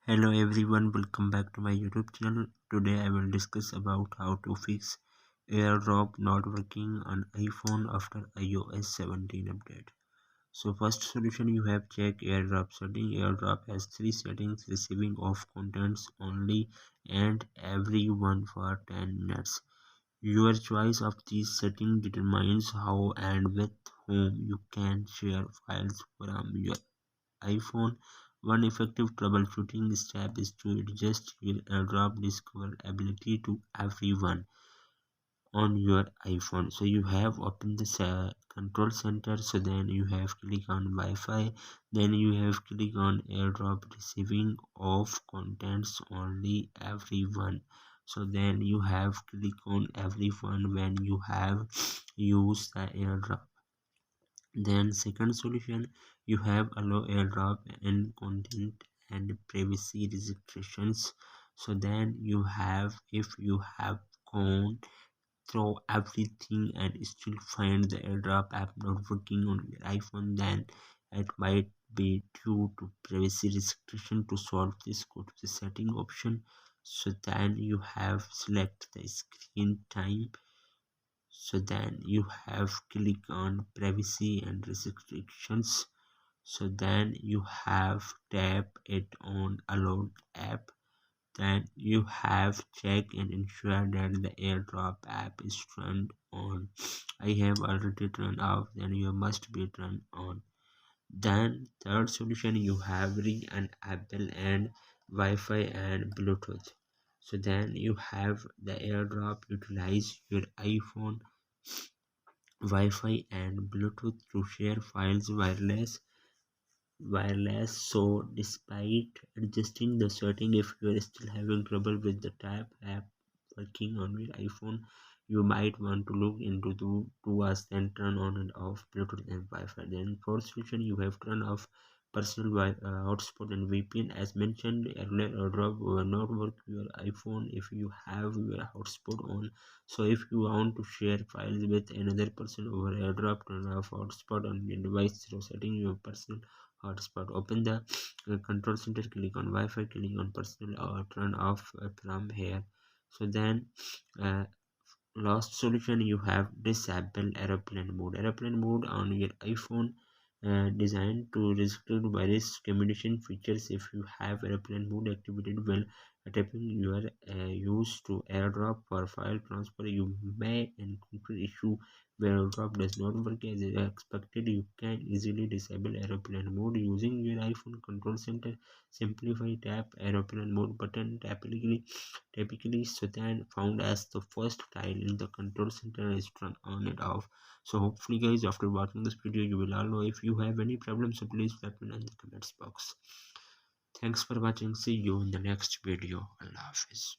Hello everyone, welcome back to my YouTube channel. Today I will discuss about how to fix AirDrop not working on iPhone after iOS 17 update. So first solution, you have check AirDrop setting. AirDrop has three settings: receiving of contents only and everyone for 10 minutes. Your choice of these settings determines how and with whom you can share files from your iPhone. One effective troubleshooting step is to adjust your AirDrop discoverability to everyone on your iPhone. So you have opened the control center. So then you have click on Wi-Fi. Then you have click on AirDrop receiving of contents only everyone. So then you have click on everyone when you have used the AirDrop. Then second solution, you have allow AirDrop and content and privacy restrictions. So then you have, if you have gone through everything and still find the AirDrop app not working on your iPhone, then it might be due to privacy restriction. To solve this, go to the setting option. So then you have select the screen time. So then you have click on privacy and restrictions. So then you have tap it on allowed app. Then you have check and ensure that the AirDrop app is turned on. I have already turned off, then you must be turned on. Then third solution, you have ring and Apple and Wi-Fi and Bluetooth. So then you have the AirDrop utilize your iPhone Wi-Fi and Bluetooth to share files wireless. So despite adjusting the setting, if you are still having trouble with the tab app working on your iPhone, you might want to look into to us and turn on and off Bluetooth and Wi-Fi. Then fourth solution, you have turn off personal hotspot and VPN. As mentioned earlier, AirDrop will not work your iPhone if you have your hotspot on. So if you want to share files with another person over AirDrop, turn off hotspot on your device through setting your personal hotspot. Open the control center, click on Wi-Fi, click on personal, or turn off from here. So then uh, last solution, you have disable airplane mode. Airplane mode on your iPhone designed to restrict virus communication features. If you have airplane mode activated while tapping your use to AirDrop for file transfer, you may encounter issue where AirDrop does not work as expected. You can easily disable airplane mode using your iPhone control center. Simplify tap airplane mode button typically so then found as the first tile in the control center is turned on and off. So hopefully guys, after watching this video, you will all know. If you have any problems, so please let me know in the comments box. Thanks for watching. See you in the next video. Allah Hafiz.